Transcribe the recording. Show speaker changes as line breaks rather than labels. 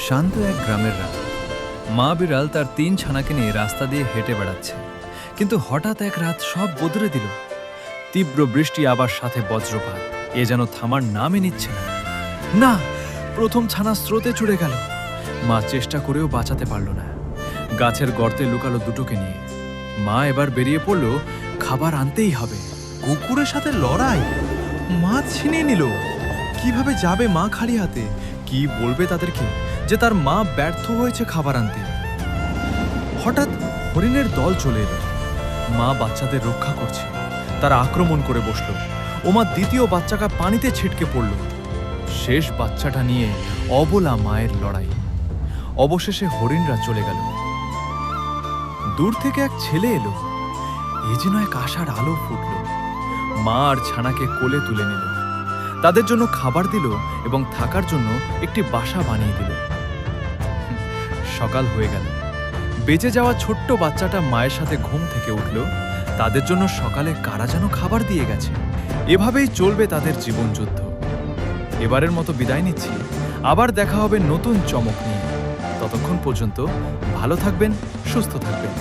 শান্ত এক গ্রামের রাত। মা বিড়াল তার ৩ ছানাকে নিয়ে রাস্তা দিয়ে হেঁটে বেড়াচ্ছে, কিন্তু হঠাৎ এক রাত সব বদলে দিল। তীব্র বৃষ্টি, আবার সাথে বজ্রপাত। এ যেন থামার নামই নিচ্ছে না। না, প্রথম ছানা স্রোতে চড়ে গেল। মা চেষ্টা করেও বাঁচাতে পারল না। গাছের গর্তে লুকালো দুটোকে নিয়ে। মা এবার বেরিয়ে পড়ল, খাবার আনতেই হবে।
কুকুরের সাথে লড়াই, মাছ ছিনিয়ে নিল। কিভাবে যাবে মা খালি হাতে? কি বলবে তাদেরকে যে তার মা ব্যর্থ হয়েছে খাবার আনতে? হঠাৎ হরিণের দল চলে এলো। মা বাচ্চাদের রক্ষা করছে, তারা আক্রমণ করে বসলো। ওমা দ্বিতীয় বাচ্চাটা পানিতে ছিটকে পড়ল। শেষ বাচ্চাটা নিয়ে অবলা মায়ের লড়াই। অবশেষে হরিণরা চলে গেল। দূর থেকে এক ছেলে এলো। এ যেন এক আশার আলো ফুটল। মা আর ছানাকে কোলে তুলে নিল, তাদের জন্য খাবার দিল এবং থাকার জন্য একটি বাসা বানিয়ে দিল। সকাল হয়ে গেল। বেঁচে যাওয়া ছোট্ট বাচ্চাটা মায়ের সাথে ঘুম থেকে উঠল। তাদের জন্য সকালে কারা যেন খাবার দিয়ে গেছে। এভাবেই চলবে তাদের জীবনযুদ্ধ। এবারের মতো বিদায় নিচ্ছি। আবার দেখা হবে নতুন চমক নিয়ে। ততক্ষণ পর্যন্ত ভালো থাকবেন, সুস্থ থাকবেন।